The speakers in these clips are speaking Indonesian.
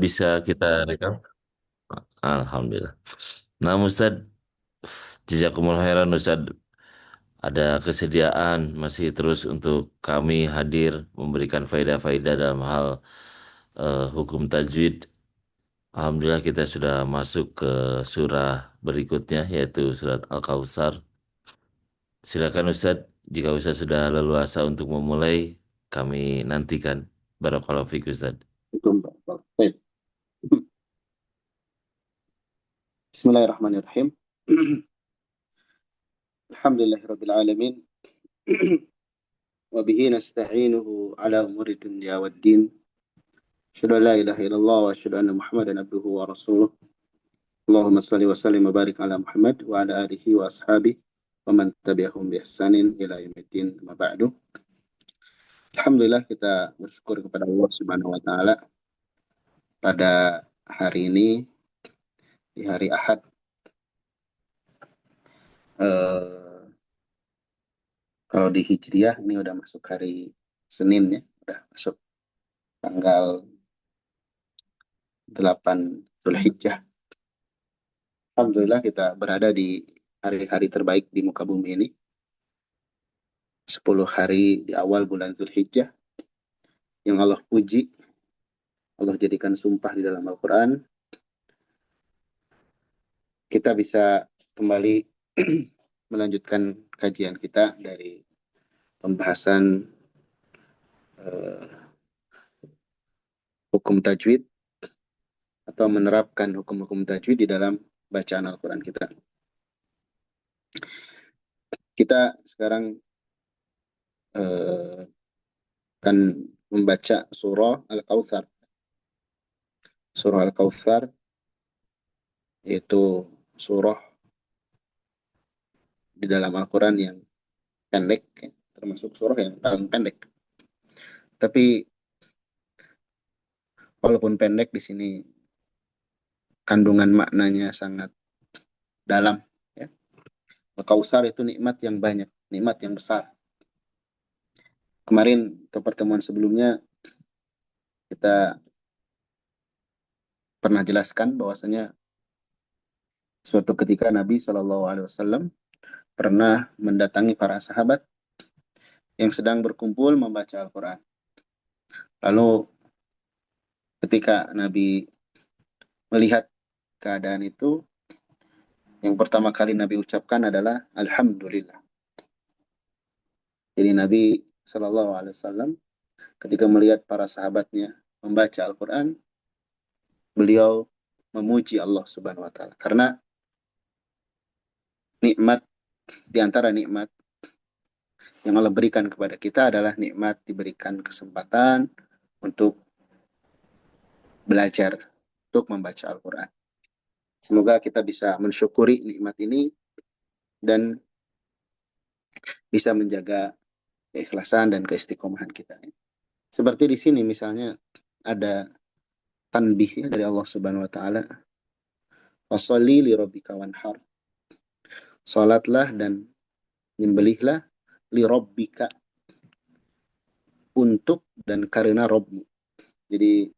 bisa kita rekam? Alhamdulillah. Nah, Ustaz, jazakumullah khairan Ustaz. Ada kesediaan masih terus untuk kami hadir memberikan faedah-faedah dalam hal hukum tajwid. Alhamdulillah kita sudah masuk ke surah berikutnya yaitu surat Al-Kautsar. Silakan Ustaz, jika Ustaz sudah leluasa untuk memulai, kami nantikan. Barakallahu fiik Ustaz. Betul, Pak. Baik. Bismillahirrahmanirrahim. Alhamdulillahirabbil alamin. Wa bihi nasta'inuhu ala umuri dunya waddin. Asyhadu an la ilaha illallah wa asyhadu anna Muhammadan abduhu wa rasuluh. Allahumma shalli wa sallim wa barik ala Muhammad wa ala alihi wa ashabihi wa man tabi'ahum bi ihsanin ila yaumiddin. Amma ba'du. Alhamdulillah kita bersyukur kepada Allah Subhanahu wa taala pada hari ini di hari Ahad eh, kalau di Hijriah ini udah masuk hari Senin ya, udah masuk tanggal 8 Zulhijjah. Alhamdulillah kita berada di hari-hari terbaik di muka bumi ini. 10 hari di awal bulan Zulhijjah yang Allah puji, Allah jadikan sumpah di dalam Al-Quran. Kita bisa kembali melanjutkan kajian kita dari pembahasan eh, hukum tajwid atau menerapkan hukum-hukum tajwid di dalam bacaan Al-Quran kita. Kita sekarang eh, akan membaca surah Al-Kautsar. Surah Al-Kautsar yaitu surah di dalam Al-Quran yang pendek, ya, termasuk surah yang paling pendek. Tapi walaupun pendek di sini kandungan maknanya sangat dalam. Ya. Al-Kautsar itu nikmat yang banyak, nikmat yang besar. Kemarin ke pertemuan sebelumnya kita pernah jelaskan bahwasanya suatu ketika Nabi SAW pernah mendatangi para sahabat yang sedang berkumpul membaca Al-Quran. Lalu ketika Nabi melihat keadaan itu, yang pertama kali Nabi ucapkan adalah Alhamdulillah. Jadi Nabi SAW ketika melihat para sahabatnya membaca Al-Quran, beliau memuji Allah Subhanahu Wa Taala karena nikmat di antara nikmat yang Allah berikan kepada kita adalah nikmat diberikan kesempatan untuk belajar, untuk membaca Al-Quran. Semoga kita bisa mensyukuri nikmat ini dan bisa menjaga keikhlasan dan keistiqomahan kita. Seperti di sini misalnya ada tanbih ya, dari Allah Subhanahu wa taala. Washolli li rabbika wanhar. Salatlah dan nyembelihlah li rabbika, untuk dan karena Rabbmu. Jadi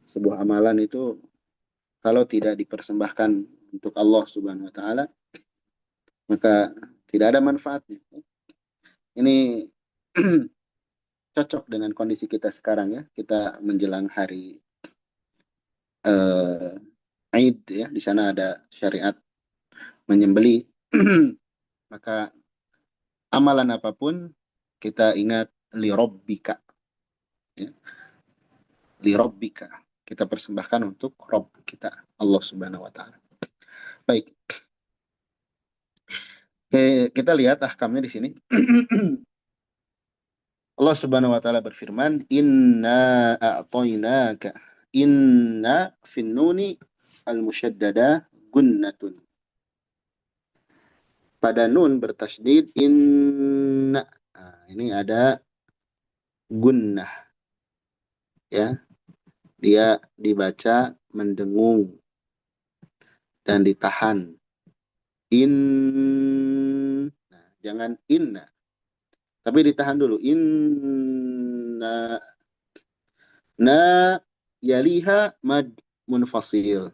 sebuah amalan itu kalau tidak dipersembahkan untuk Allah Subhanahu wa taala maka tidak ada manfaatnya. Ini cocok dengan kondisi kita sekarang ya. Kita menjelang hari Aid ya, di sana ada syariat menyembeli. Maka amalan apapun kita ingat lirobbika ya. Lirobbika kita persembahkan untuk Rob kita Allah Subhanahu wa taala. Baik. Oke, kita lihat ahkamnya di sini. Allah Subhanahu wa taala berfirman, "Inna a'tainaka." Inna fin nuni al-musyaddada gunnatun. Pada nun bertasydid inna. Nah, ini ada gunnah ya. Dia dibaca mendengung dan ditahan. Nah, jangan inna. Tapi ditahan dulu. Inna. Na yaliha mad munfasil.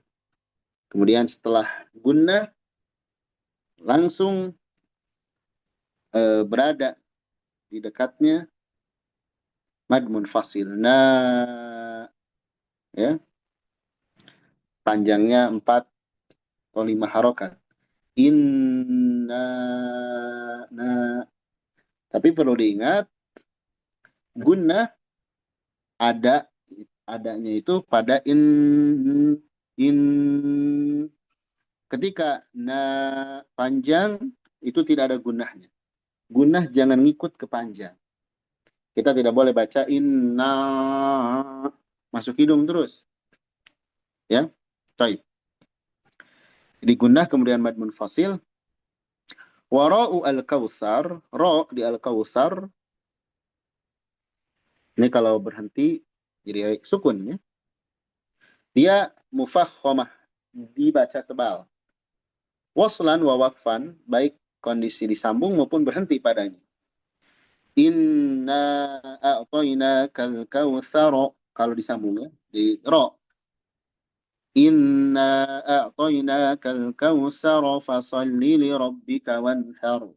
Kemudian setelah gunnah langsung berada di dekatnya mad munfasil. Nah, ya, panjangnya 4 atau 5 harokat. Inna, nah. Tapi perlu diingat, gunnah ada adanya itu pada in ketika na panjang itu tidak ada gunnahnya. Gunnah jangan ngikut ke panjang. Kita tidak boleh baca inna masuk hidung terus, ya. Baik. Jadi gunnah kemudian mad munfasil. Wara'u al-kausar, ro di al-kausar ini kalau berhenti jadi sukun ya. Dia mufakhomah, dibaca tebal. Waslan wa waqfan, baik kondisi disambung maupun berhenti padanya. Inna a'toina kal kautsar, kalau disambung ya, di ro. Inna a'toina kal kautsar fasalli li rabbika wanhar.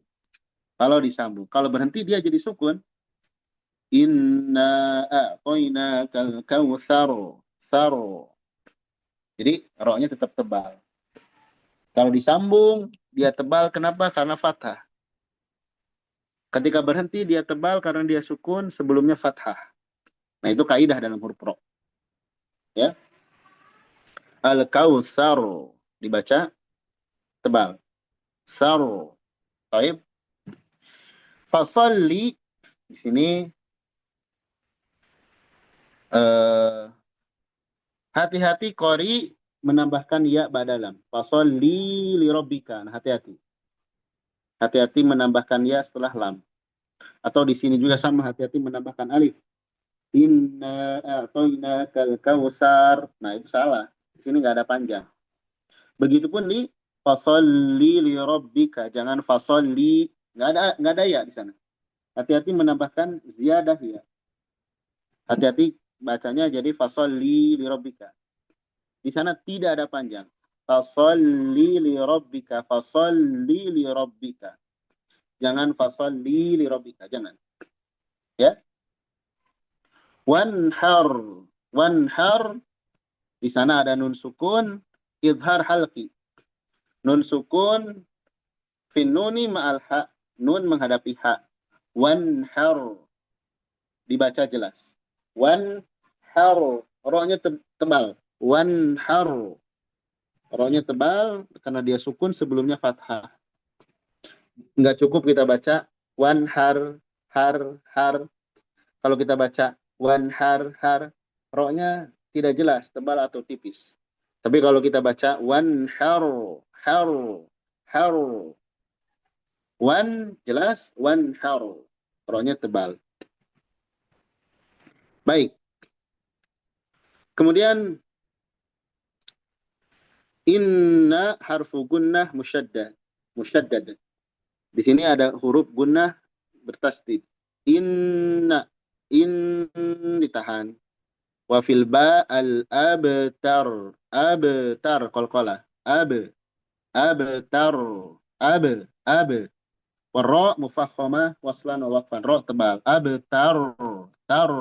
Kalau disambung, kalau berhenti dia jadi sukun. Inna a'toina kal kautsar, thar. Jadi ro-nya tetap tebal. Kalau disambung dia tebal, kenapa? Karena fathah. Ketika berhenti dia tebal karena dia sukun, sebelumnya fathah. Nah, itu kaidah dalam huruf ro. Ya. Al-kautsar dibaca tebal. Sar. Baik. Fasalli di sini eh, hati-hati qori menambahkan ya ba'dalam. Fasalli li rabbika. Nah, hati-hati. Hati-hati menambahkan ya setelah lam. Atau di sini juga sama, hati-hati menambahkan alif. Inna a'toina kal kausar. Nah, itu salah. Di sini nggak ada panjang. Begitupun di fasolli li rabbika. Jangan fasolli. Nggak ada ya di sana. Hati-hati menambahkan ziyadah ya. Hati-hati bacanya jadi fasolli li rabbika. Di sana tidak ada panjang. Fasolli li rabbika. Fasolli li rabbika. Jangan fasolli li rabbika. Jangan. Ya. Wanhar. Wanhar. Di sana ada nun sukun. Idhar halqi. Nun sukun fin nuni ma'al ha. Nun menghadapi ha. Wanhar. Dibaca jelas. Wanhar. Rohnya tebal. Wanhar. Rohnya tebal karena dia sukun sebelumnya fathah. Nggak cukup kita baca wanhar, har, har. Kalau kita baca wanhar, har, rohnya tidak jelas, tebal atau tipis. Tapi kalau kita baca wanhar, har, har, wan jelas, wanhar, rohnya tebal. Baik. Kemudian inna harfu gunnah musyaddad. Musyaddad. Di sini ada huruf gunnah bertasdid. Inna, in ditahan. Wa fil ba al abtar. Abtar qalqalah. Abtar. Ab. Warra mufakhamah waslan wa waqfan. Ra tebal. Abtar. Tar.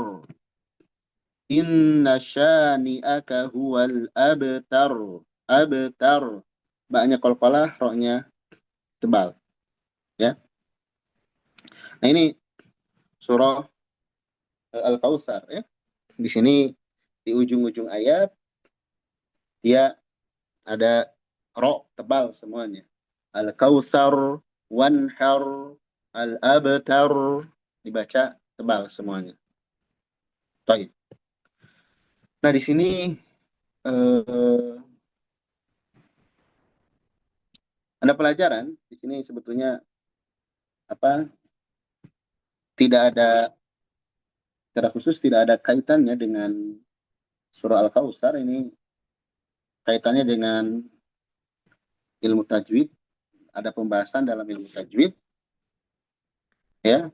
Inna syani'aka huwal abtar. Abtar. Ba-nya qalqalah, ra-nya tebal. Ya. Nah, ini surah Al-Kautsar ya. Di sini di ujung-ujung ayat dia ada ro tebal semuanya. Al-Kautsar, wanhar, al-abtar dibaca tebal semuanya. Baik. Nah, di sini ada pelajaran di sini sebetulnya apa? Tidak ada secara khusus tidak ada kaitannya dengan surah Al-Kautsar, ini kaitannya dengan ilmu tajwid, ada pembahasan dalam ilmu tajwid ya,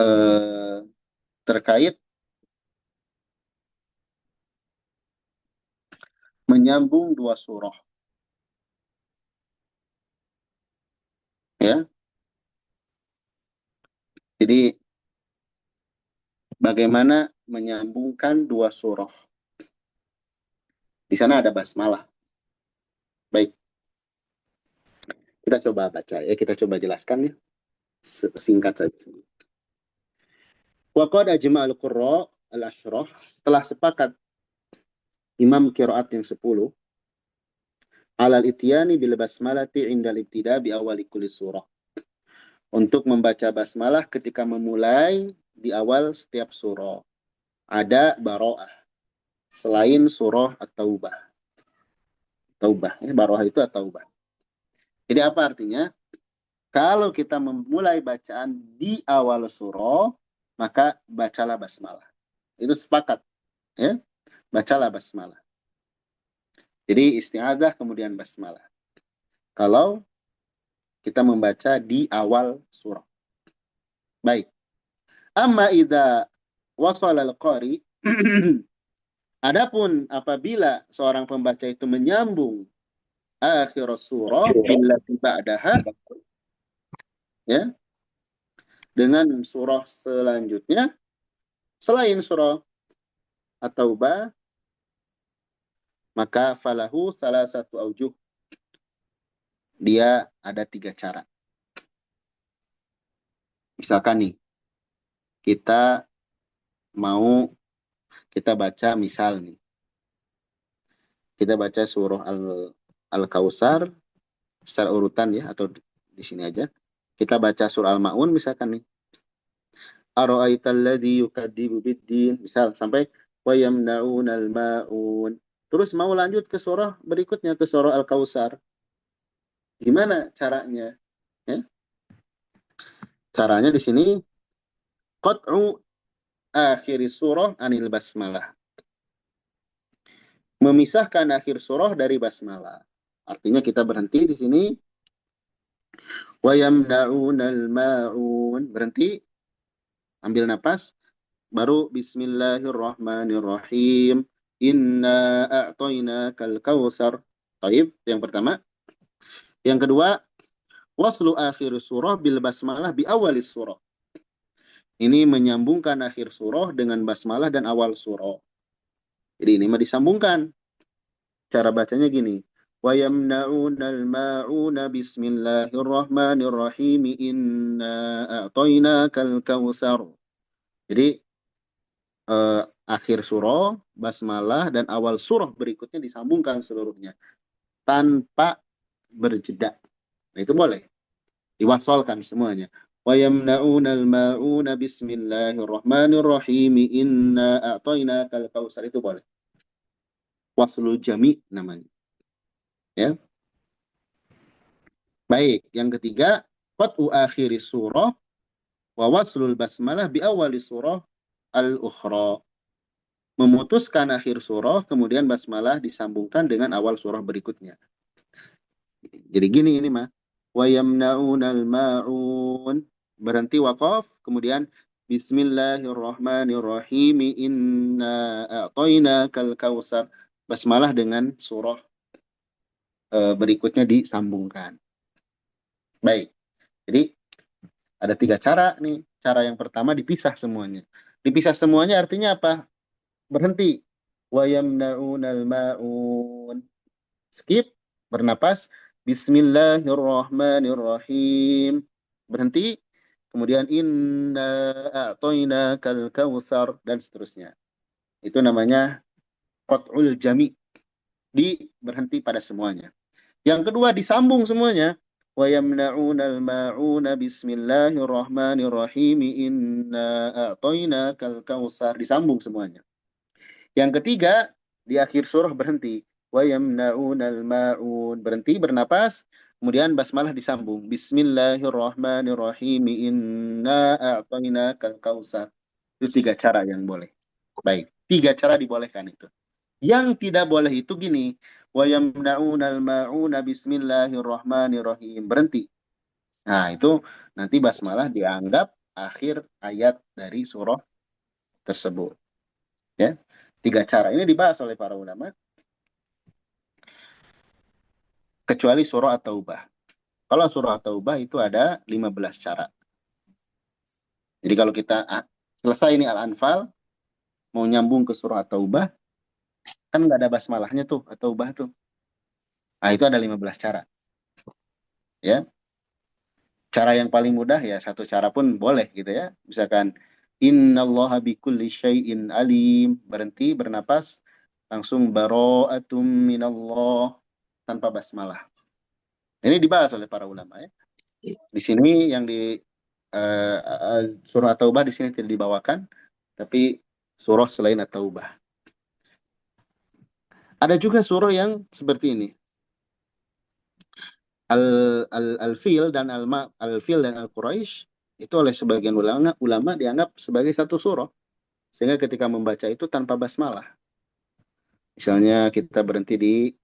eh, terkait menyambung dua surah. Ya, jadi bagaimana menyambungkan dua surah? Di sana ada basmalah. Baik, kita coba baca ya, kita coba jelaskan ya, singkat saja. Waqad ajma'al qurra al-ashrah, telah sepakat imam qiraat yang 10 alal ityani bil basmalati indal ibtida bi awali kulli surah. Untuk membaca basmalah ketika memulai di awal setiap surah. Ada baro'ah selain surah At-Taubah. Taubah, ya, baro'ah itu At-Taubah. Jadi apa artinya? Kalau kita memulai bacaan di awal surah, maka bacalah basmalah. Itu sepakat, ya. Bacalah basmalah. Jadi isti'adzah kemudian basmalah. Kalau kita membaca di awal surah. Baik. Amma idza wasala al-qari adapun apabila seorang pembaca itu menyambung akhir surah billati ba'daha, ya, dengan surah selanjutnya selain surah At-Taubah, maka falahu salah satu aujuh. Dia ada tiga cara. Misalkan nih, kita mau kita baca misal nih, kita baca surah Al-Kautsar secara urutan ya, atau di sini aja. Kita baca surah Al-Maun misalkan nih. Ara'aital ladzi yukadzibu biddin, misal sampai wa yamna'unal ma'un. Terus mau lanjut ke surah berikutnya, ke surah Al-Kautsar. Gimana caranya? Ya? Caranya di sini qat'u akhir surah anil basmalah. Memisahkan akhir surah dari basmalah. Artinya kita berhenti di sini wa yamna'unal ma'un. Berhenti, ambil napas, baru bismillahirrahmanirrahim. Inna a'tainakal kautsar. Taib, yang pertama. Yang kedua, waslu akhir surah bil basmalah bi awalis surah. Ini menyambungkan akhir surah dengan basmalah dan awal surah. Jadi ini mah disambungkan. Cara bacanya gini. Wa yamna'unal ma'una bismillahirrahmanirrahim. Inna a'tainakal kautsar. Jadi akhir surah, basmalah, dan awal surah berikutnya disambungkan seluruhnya tanpa berjeda. Nah, itu boleh diwasalkan semuanya. Wa yamna'unal ma'una bismillahirrahmanirrahim. Inna a'tainakal kautsar, itu boleh. Waslul jami namanya. Ya. Baik, yang ketiga, qat'u akhiri surah wa waslul basmalah bi awali surah al-ukhra. Memutuskan akhir surah, kemudian basmalah disambungkan dengan awal surah berikutnya. Jadi gini ini mah. Wa yamna'unal ma'un. Berhenti waqaf, kemudian bismillahirrahmanirrahim. Inna a'tainakal kautsar. Basmalah dengan surah berikutnya disambungkan. Baik. Jadi ada tiga cara nih. Cara yang pertama dipisah semuanya. Dipisah semuanya artinya apa? Berhenti. Wa yamna'unal ma'un. Skip, bernapas. Bismillahirrahmanirrahim. Berhenti. Kemudian inna a'tainakal kautsar dan seterusnya. Itu namanya qat'ul jami. Berhenti pada semuanya. Yang kedua disambung semuanya. Wa yamna'unal ma'una bismillahirrahmanirrahim. Inna a'tainakal kautsar. Disambung semuanya. Yang ketiga, di akhir surah berhenti. Wa yamna'unal ma'un. Berhenti, bernapas. Kemudian basmalah disambung. Bismillahirrahmanirrahim. Inna a'tainakal kautsar. Itu tiga cara yang boleh. Baik, tiga cara dibolehkan itu. Yang tidak boleh itu gini. Wa yamna'unal ma'una bismillahirrahmanirrahim. Berhenti. Nah, itu nanti basmalah dianggap akhir ayat dari surah tersebut. Ya, tiga cara ini dibahas oleh para ulama. kecuali surah At-Taubah. Kalau surah At-Taubah itu ada 15 cara. Jadi kalau kita selesai ini Al-Anfal, mau nyambung ke surah At-Taubah, kan nggak ada basmalahnya tuh, At-Taubah tuh. Nah, itu ada 15 cara. Ya, cara yang paling mudah ya satu cara pun boleh gitu ya. Misalkan innallaha bikulli syai'in alim, berhenti bernapas langsung bara'atum minallah tanpa basmalah. Ini dibahas oleh para ulama ya. Di sini yang di surah At-Taubah di sini tidak dibawakan, tapi surah selain At-Taubah. Ada juga surah yang seperti ini. Al-Fil dan Al-Fil dan Al-Quraisy itu oleh sebagian ulama dianggap sebagai satu surah. Sehingga ketika membaca itu tanpa basmalah. Misalnya kita berhenti di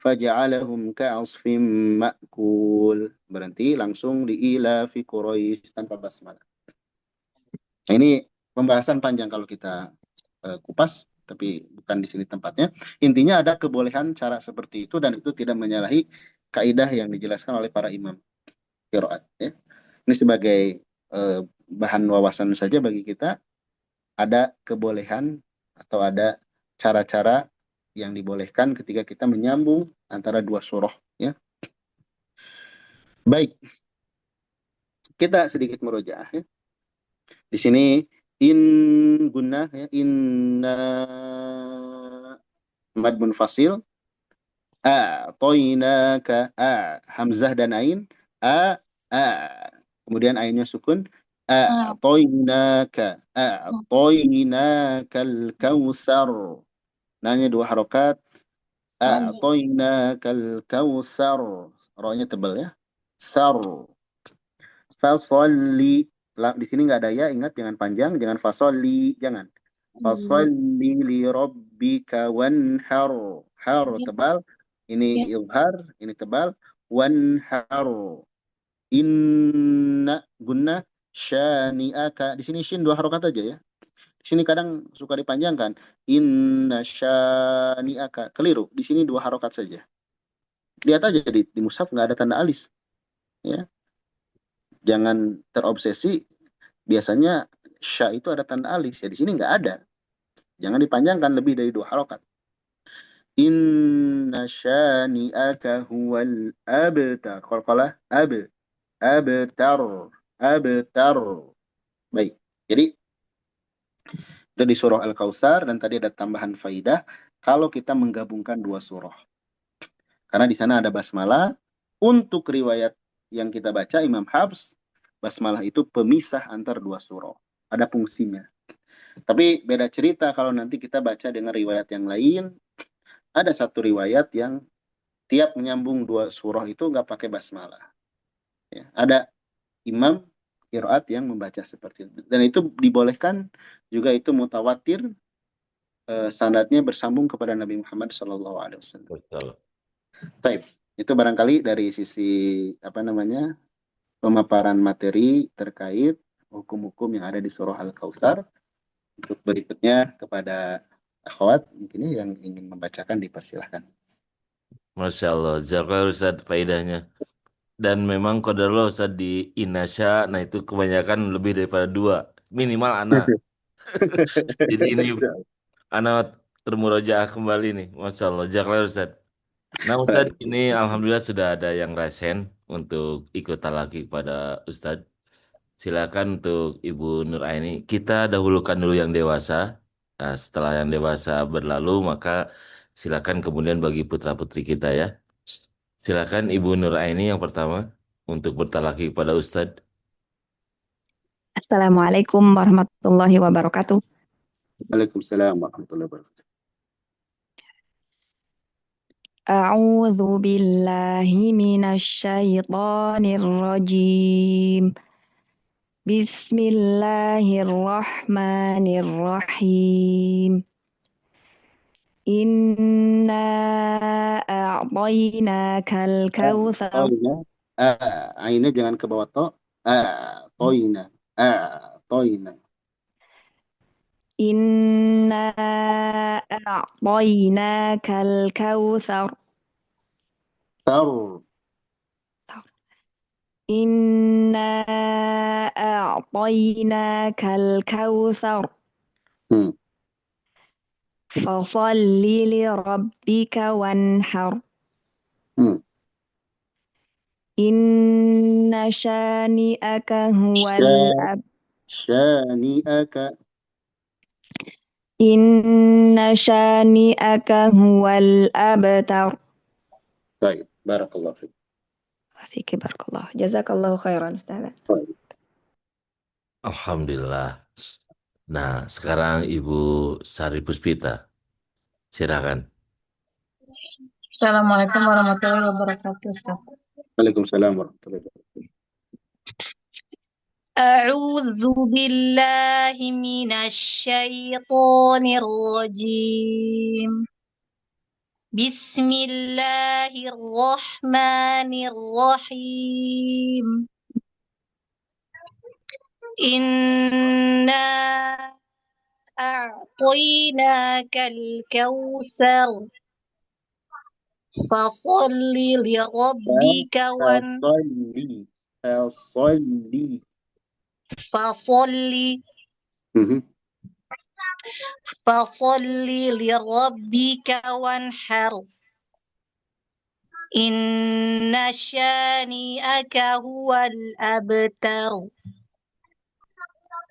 faja'alahum ka'asfim ma'kul. Berhenti langsung di ila fi Quraisy tanpa basmalah. Nah, ini pembahasan panjang kalau kita kupas, tapi bukan di sini tempatnya. Intinya ada kebolehan cara seperti itu dan itu tidak menyalahi kaidah yang dijelaskan oleh para imam qiraat. Ya. Ini sebagai bahan wawasan saja bagi kita. Ada kebolehan atau ada cara-cara yang dibolehkan ketika kita menyambung antara dua surah. Ya. Baik, kita sedikit merojaah. Ya. Di sini in gunnah ya inna mad munfasil toinaka hamzah dan ain a kemudian ainnya sukun toinaka toinakal kausar nanya dua harokat toinakal kausar rohnya tebal ya sar fasolli di sini nggak ada ya ingat jangan panjang jangan fasolli jangan fasolli li rabbika wanhar har tebal ini ilhar ini tebal wanhar inna gunna syani'aka di sini shin dua harokat aja ya di sini kadang suka dipanjangkan inna syani'aka keliru di sini dua harokat saja lihat aja di mushaf nggak ada tanda alis ya jangan terobsesi biasanya sya itu ada tanda alis ya di sini nggak ada jangan dipanjangkan lebih dari dua harokat inna syani'aka huwal abtar qalqalah abtar abtar baik jadi itu di surah Al-Kautsar dan tadi ada tambahan faidah kalau kita menggabungkan dua surah karena di sana ada basmalah untuk riwayat yang kita baca Imam Hafs basmalah itu pemisah antar dua surah ada fungsinya. Tapi beda cerita kalau nanti kita baca dengan riwayat yang lain. Ada satu riwayat yang tiap menyambung dua surah itu nggak pakai basmalah. Ya. Ada imam qiraat yang membaca seperti itu. Dan itu dibolehkan juga itu mutawatir sanadnya bersambung kepada Nabi Muhammad SAW. Betul. Taib. Itu barangkali dari sisi apa namanya pemaparan materi terkait hukum-hukum yang ada di surah Al-Kautsar. Untuk berikutnya kepada akhwat mungkin yang ingin membacakan dipersilahkan. Masya Allah, jazakallah Ustaz faedahnya. Dan memang qadarullah Ustaz di Inasya, nah itu kebanyakan lebih daripada dua, minimal anak. Jadi ini anak termurojaah kembali nih, Masya Allah, jazakallah Ustaz. Nah Ustaz, Baik. ini Alhamdulillah sudah ada yang resen untuk ikut talaki kepada Ustaz. Silakan untuk Ibu Nur Aini. Kita dahulukan dulu yang dewasa. Nah, setelah yang dewasa berlalu, maka silakan kemudian bagi putra-putri kita ya. Silakan Ibu Nur Aini yang pertama untuk bertalaki kepada Ustadz. Assalamualaikum warahmatullahi wabarakatuh. Waalaikumsalam warahmatullahi wabarakatuh. A'udzu billahi minasy syaithanir rajim. Bismillahirrahmanirrahim. Inna a'tainakal kautsar. Toina. Ainnya jangan ke bawah to. Toina. Toina. Inna a'tainakal kautsar. Kawthar. إنا أعطيناك الكوثر Hmm. فصل لربك وانحر Hmm. إن شانئك هو Sya- الأب Syani'aka. إن شانئك هو الأبتر. Baik, barakallahu fiik. فيك بارك الله جزاك الله خيرا أستاذ. Baik. Alhamdulillah. Nah, sekarang Ibu Sari Puspita, silakan. Assalamualaikum warahmatullahi wabarakatuh, Ustaz. Waalaikumsalam warahmatullahi wabarakatuh. أعوذ بالله من الشيطان الرجيم. بسم الله الرحمن الرحيم. إنا أعطيناك الكوثر فصل لربك Fasalli. Fasalli. فصل Mhm. فصل لربك وانحر إن شانئك هو الأبتر.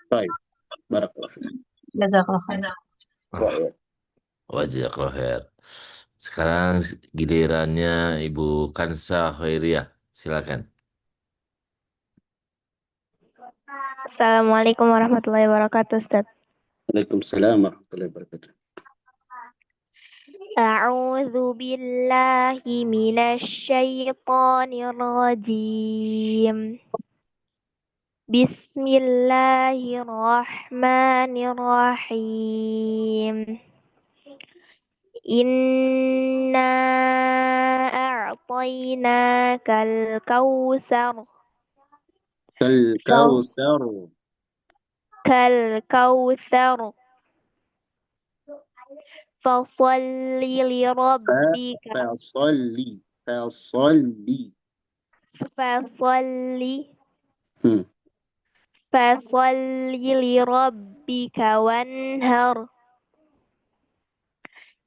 Baik, barakallahu fiik. Jazakallah khair. Baik. Wajazakallahu khair. Sekarang gilirannya Ibu Kansa Khairiyah, silakan. Assalamualaikum warahmatullahi wabarakatuh, Ustaz. Waalaikumsalam warahmatullahi wabarakatuh. A'udzu billahi minasyaitonir rajim. Bismillahirrahmanirrahim. Inna a'tainakal kautsar. Kal-Kautsar. Kal kautsar. Fasalli lirabbika. Fasalli. Fasalli. Fasalli. Hmm. Fasalli lirabbika wanhar.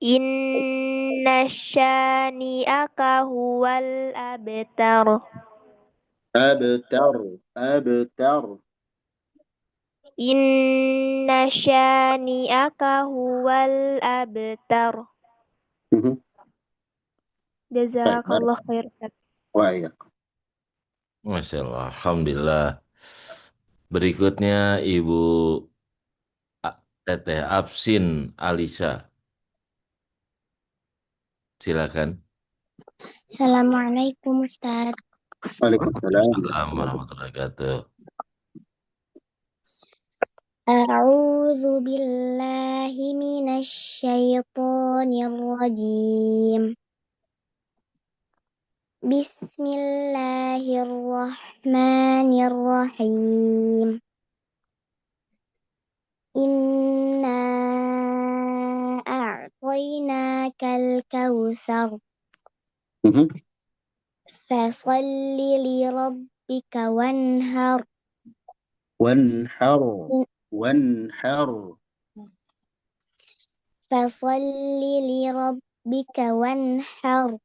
Inna syani'aka huwal abtar. Abtar. Abtar. Inna syani'aka huwal abtar. Mhm. Baik, Jazakallah khair. Wah, ya. Masya Allah, Alhamdulillah. Berikutnya Ibu Teteh Absin Alisa, silakan. Assalamualaikum Ustaz. Waalaikumsalam. Assalamualaikum warahmatullahi wabarakatuh. A'udzu billahi minasyaitonir rajim. Bismillahirrahmanirrahim. Inna a'tainakal kautsar. Mhm. Fasalli lirabbika wanhar. Wanhar. Wanhar. Fasalli lirabbika wanhar.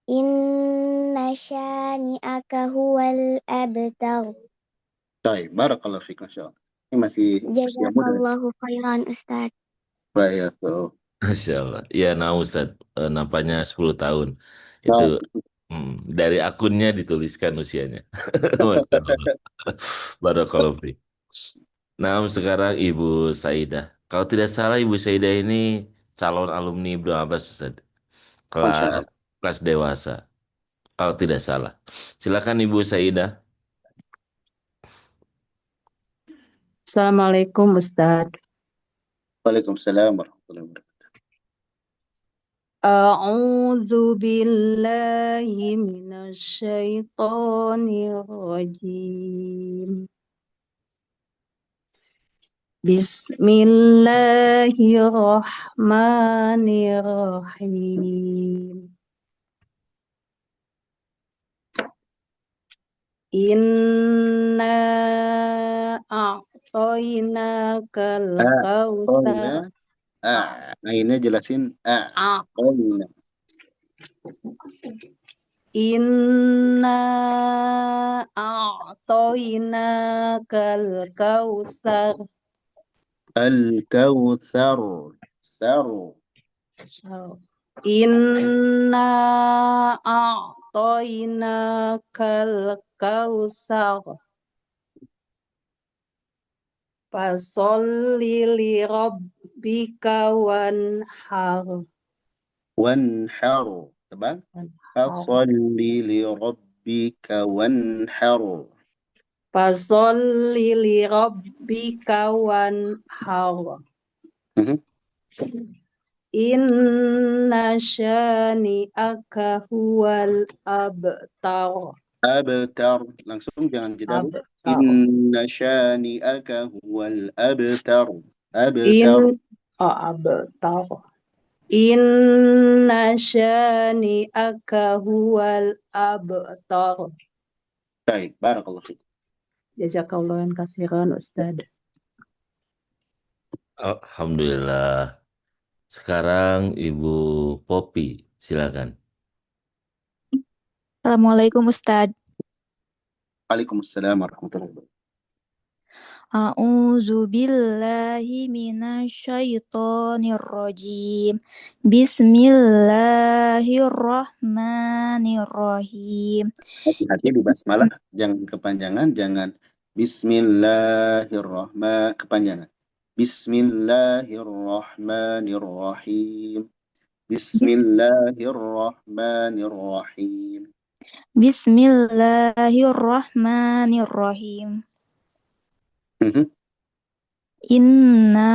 Inna syani'aka huwal abtar. Baik, barakallahu fiik, Masya Allah. Ini masih usia muda. Jazakallahu khairan Ustaz. Baik, tuh. Masya Allah. Ya, nah Ustaz, nampaknya 10 tahun. Itu dari akunnya dituliskan usianya. Masya Allah. Barakallahu fiik. Nah, sekarang Ibu Saidah. Kalau tidak salah Ibu Saidah ini calon alumni Ibnu Abbas, Ustaz. Masya Kelas, Allah. kelas dewasa. Kalau tidak salah. Silakan Ibu Saidah. Assalamualaikum Ustaz. Waalaikumsalam warahmatullahi wabarakatuh. A'udzu billahi minasyaitonir rajim. Bismillahirrahmanirrahim. Inna a'toinakal kautsar. A'toina. Ainnya jelasin. A. A'toina. Inna a'toinakal kautsar. Al-Kautsar. Saru. Inna a'toinakal kautsar. Fasolli li rabbika wanhar. Wanharu. Tebal. Fasolli li rabbika wanharu. Fasolli li rabbika wanhar. Mhm. Inna syani'aka huwal abtar. Abtar. Langsung jangan jeda, Bu. Abtar. Inna syani'aka huwal abtar. In Abtar. abtar. Inna syani'aka huwal abtar. Baik, barakallah. Jazakallahu khairan Ustaz. Alhamdulillah. Sekarang Ibu Popi, silakan. Assalamualaikum Ustadz. Waalaikumsalam warahmatullahi wabarakatuh. A'udzu billahi minasyaitonir rajim. Bismillahirrahmanirrahim. Hati-hati di basmalah, jangan kepanjangan, jangan Bismillahirrahmanirrahim, kepanjangan. Bismillahirrahmanirrahim. Bismillahirrahmanirrahim. Bismillahirrahmanirrahim. Mhm. Inna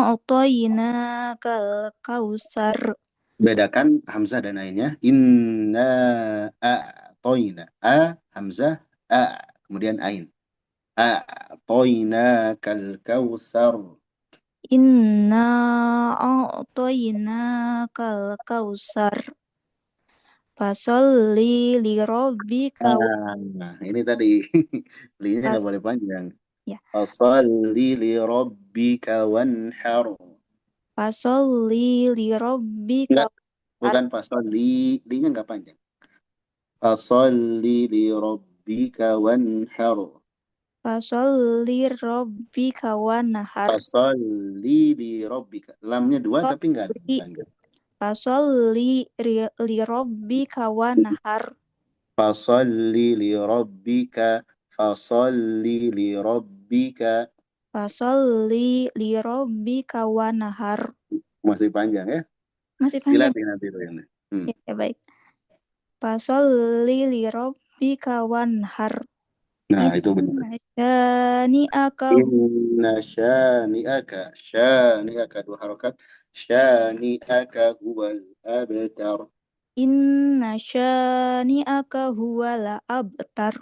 a'tainakal kautsar. Bedakan hamzah dan ainnya. Inna a'toina. A, hamzah, a. Kemudian ain. A'toinakal kautsar. Inna a'tainakal kautsar. Fasolli li rabbika Nah, ini tadi. Linya nggak was boleh panjang. ya. Fasalli li rabbika wanhar. Fasolli li rabbika Enggak, bukan fasalli. Linya nggak panjang. Fasalli li rabbika wanhar. fasolli rabbika wanhar. Fasalli li rabbika. Lamnya dua tapi nggak ada yang panjang. Fasolli li rabbika wanhar. Fasalli li rabbika. Fasalli li rabbika. Fasolli li rabbika wanhar. Masih panjang ya. Masih panjang. Dilatih nanti tuh ini. Ya, baik. Fasolli li rabbika wanhar. Nah, itu benar. Inna syani'aka Inna syani'aka dua harokat. Syani'aka huwal abtar. Inna syani'aka huwal abtar.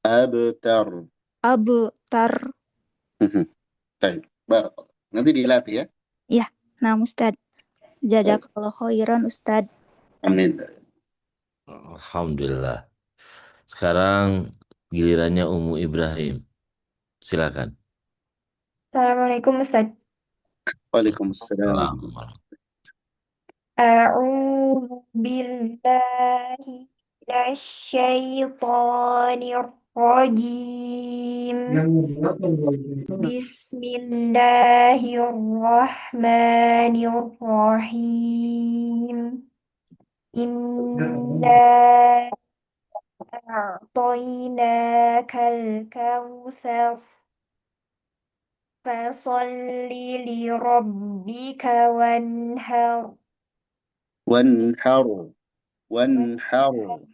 Abtar. Abtar. Baik, barakallah. Nanti dilatih ya. Ya, nah Ustaz. Jazakallahu khairan Ustaz. Amin. Alhamdulillah. Sekarang gilirannya Umu Ibrahim. Silakan. Assalamualaikum Ustaz. Waalaikumsalam. A'udzu billahi minasyaitonir rajim. Bismillahirrahmanirrahim. Inna a'tainakal kautsar. Fasolli li rabbika wanhar. Wanhar. Wanhar.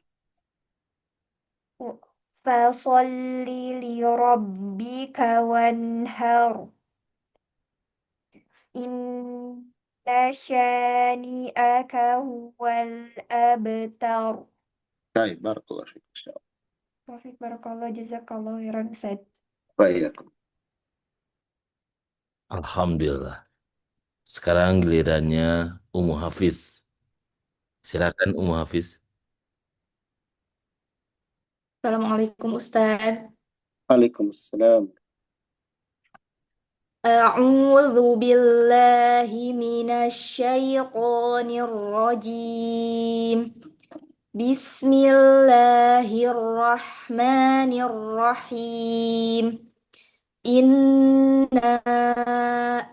Fasolli li rabbika wanhar. Inna syani'aka huwal abtar. Baik, barakallah. Barakallah, jazakallah khairan Ustaz. Baik. Alhamdulillah. Sekarang gilirannya Ummu Hafiz. Silakan Ummu Hafiz. Assalamualaikum Ustaz. Waalaikumsalam. A'udzu billahi minasyaitonir rajim. Bismillahirrahmanirrahim. Inna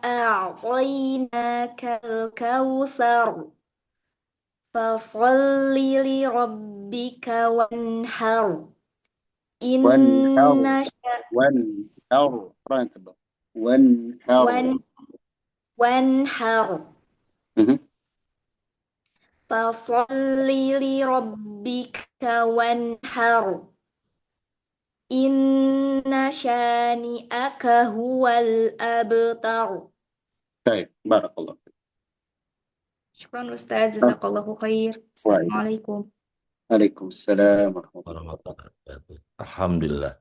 a'tainakal kautsar. Fasalli li rabbika wanhar. Wanhar. Inna Wanhar. Pelan tebal. Wanhar. wanhar. Mhm. Fasalli li rabbika wanhar. Inna syani'aka huwal abtar. Baik, barakallah. Syukran Ustaz, jazakallahu khair. Assalamualaikum. Waalaikumsalam warahmatullahi Warahmatullahi wabarakatuh. Alhamdulillah.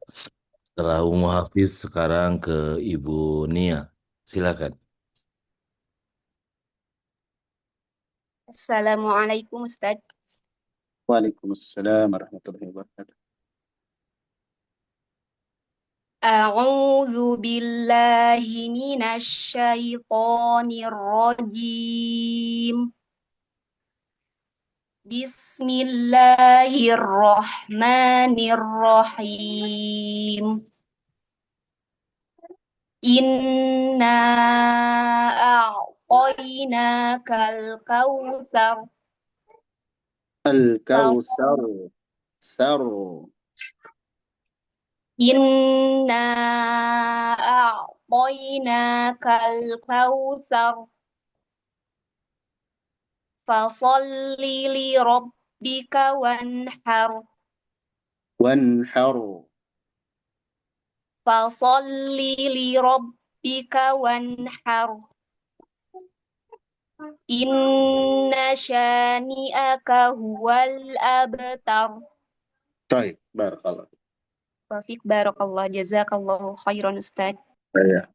Setelah Ummu Hafiz sekarang ke Ibu Nia. Silakan. Assalamualaikum Ustaz. Waalaikumsalam warahmatullahi wabarakatuh. A'udzu billahi minasy syaithanir rajim. Bismillahirrahmanirrahim. Inna a'tainakal kautsar. Al-Kautsar. Sar. Inna a'tainakal kautsar. Fasalli li rabbika wanhar. Wanhar. Fasalli li rabbika wanhar. Inna syani'aka huwal abtar. Baik, barakallah. Wafik barakallah jazakallahu khairan Ustaz. Ya.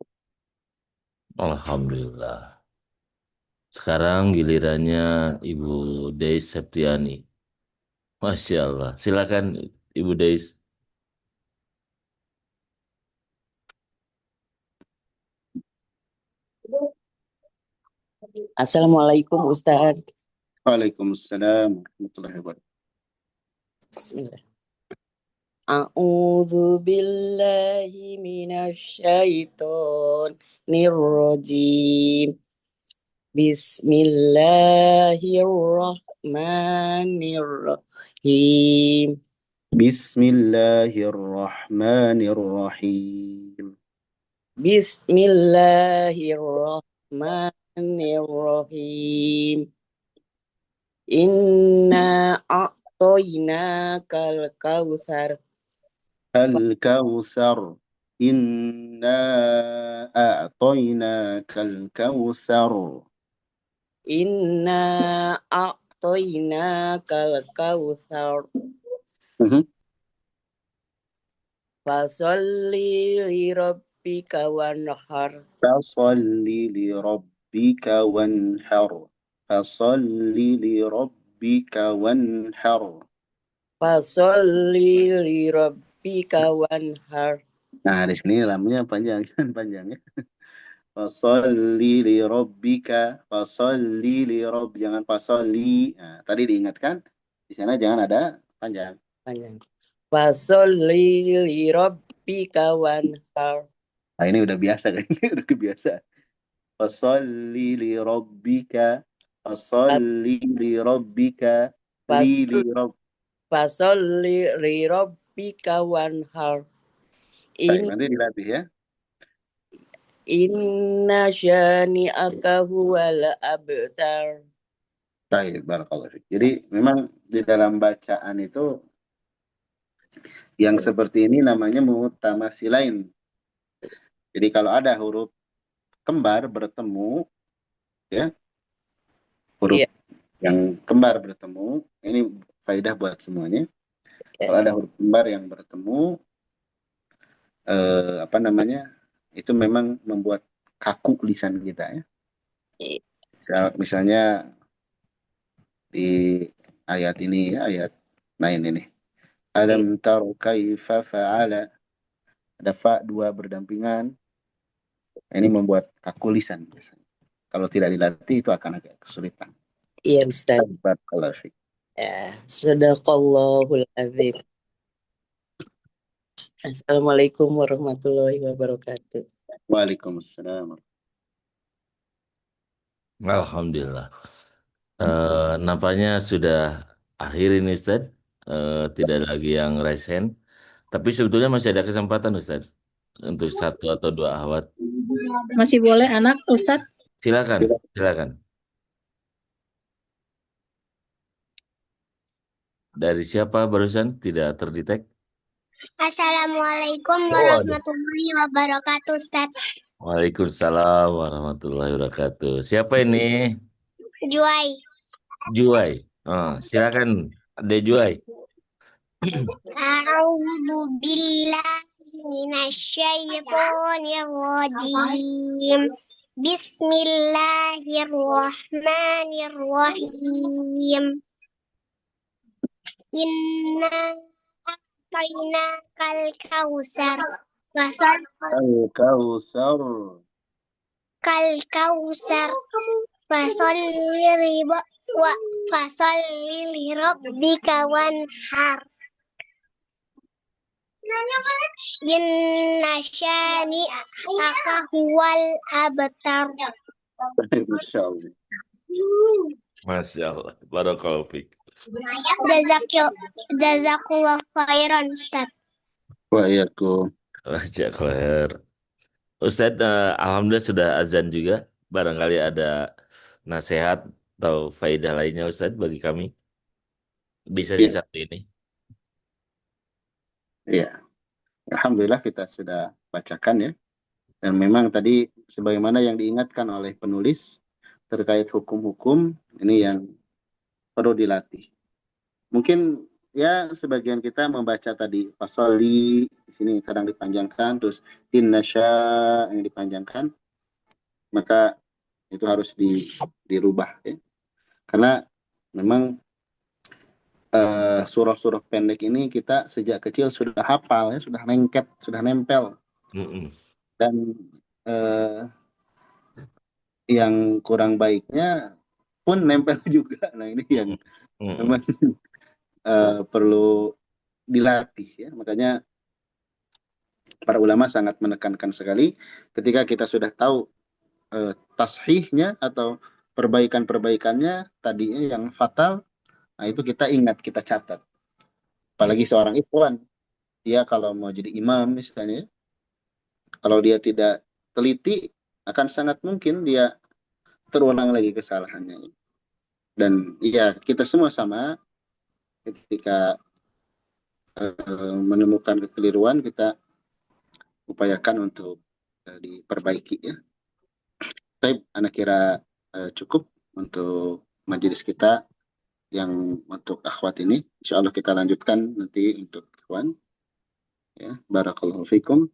Alhamdulillah. Sekarang gilirannya Ibu Deis Septiani. Masya Allah. Silakan Ibu Deis. Assalamualaikum Ustaz. Waalaikumsalam warahmatullahi wabarakatuh. Bismillah. A'udzu billahi minasyaitonir rajim. Bismillahirrahmanirrahim. Bismillahirrahmanirrahim. Bismillahirrahmanirrahim. Inna a'tainakal kautsar. Al-Kautsar. Inna a'tainakal kautsar. Inna a'tainakal kautsar. Mhm. Fasalli li rabbika wanhar. Fasalli li rabbika wanhar. Fasalli li rabbika wanhar. Fasalli li rabbika wanhar. Nah, di sini lamnya panjang kan panjang ya. Fasalli li rabbika, fasalli li rabb, jangan fasalli. Nah, tadi diingatkan di sana jangan ada panjang. Panjang. Fasalli li rabbika wanhar. Nah, ini udah biasa kan? Ini udah kebiasaan. Fasalli li rabbika, fasalli li rabbika, li rabb. Fasalli li rabbika wanhar. Baik, nanti dilatih ya. Inna syani'aka huwal abtar. Baik, barakallahu fiik. Jadi memang di dalam bacaan itu yang seperti ini namanya mutamasilain. Jadi kalau ada huruf kembar bertemu, ya, huruf yang kembar bertemu, ini faedah buat semuanya. Kalau ada huruf kembar yang bertemu, apa namanya, itu memang membuat kaku lisan kita ya. Iya. Misalnya di ayat ini ya, ayat 9 ini. Alam taro kaifa fa'ala. Ada fa dua berdampingan. Ini membuat kaku lisan biasanya. Kalau tidak dilatih itu akan agak kesulitan. Iya Ustaz. Barakallahu fiik. Ya, Sadaqallahul azim. Assalamualaikum warahmatullahi wabarakatuh. Waalaikumsalam. Alhamdulillah. Nampaknya sudah akhir ini Ustaz. Tidak ada lagi yang raise hand. Tapi sebetulnya masih ada kesempatan Ustaz untuk satu atau dua akhwat. Masih boleh anak, Ustadz? Silakan, silakan. Dari siapa barusan tidak terdetek? Assalamualaikum warahmatullahi wabarakatuh, Ustaz. Waalaikumsalam warahmatullahi wabarakatuh. Siapa ini? Juai. Juai. Silakan, Ade Juai. A'udzu billahi minasyaitonir rajim. Bismillahirrahmanirrahim. Inna a'tainakal kautsar. Al-Kautsar. Kal kautsar. Fasolli li rabbika wanhar. Inna syani aka huwal abtar. Masya Allah. Masya Allah. Barakallahu fiik. Jazakallah khairan, Ustaz. Waalaikumsalam. Wajah khair. Ustadz, alhamdulillah sudah azan juga. Barangkali ada nasihat atau faidah lainnya Ustadz bagi kami di sesi Iya. satu ini. Iya. Alhamdulillah kita sudah bacakan ya. Dan memang tadi sebagaimana yang diingatkan oleh penulis terkait hukum-hukum ini yang perlu dilatih. Mungkin ya sebagian kita membaca tadi fasoli di sini kadang dipanjangkan, terus innasya yang dipanjangkan, maka itu harus dirubah ya. Karena memang surah-surah pendek ini kita sejak kecil sudah hafal ya, sudah lengket, sudah nempel. Dan yang kurang baiknya pun nempel juga. Nah ini yang memang perlu dilatih ya. Makanya para ulama sangat menekankan sekali ketika kita sudah tahu tashihnya atau perbaikan-perbaikannya tadinya yang fatal, nah itu kita ingat, kita catat. Apalagi seorang ikhwan, dia kalau mau jadi imam misalnya, kalau dia tidak teliti akan sangat mungkin dia terulang lagi kesalahannya. Dan iya, kita semua sama ketika menemukan kekeliruan, kita upayakan untuk diperbaiki ya. Baik, anak kira cukup untuk majelis kita yang untuk akhwat ini. Insya Allah kita lanjutkan nanti untuk ikhwan. Ya, barakallahu fikum.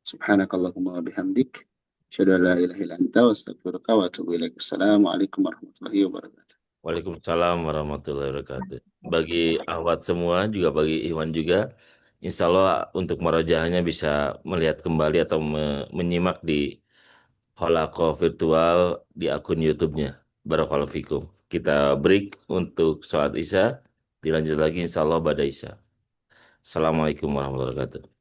Subhanakallahumma wa bihamdik. Asyhadu an la ilaha illa anta wa astaghfiruka wa atubu ilaik. Assalamualaikum warahmatullahi wabarakatuh. Waalaikumsalam warahmatullahi wabarakatuh. Bagi akhwat semua, juga bagi Iwan juga, insya Allah untuk merajaahnya bisa melihat kembali atau menyimak di Holako virtual di akun YouTube-nya. Barakallahu fikum. Kita break untuk sholat Isya. Dilanjut lagi insya Allah pada Isya. Assalamualaikum warahmatullahi wabarakatuh.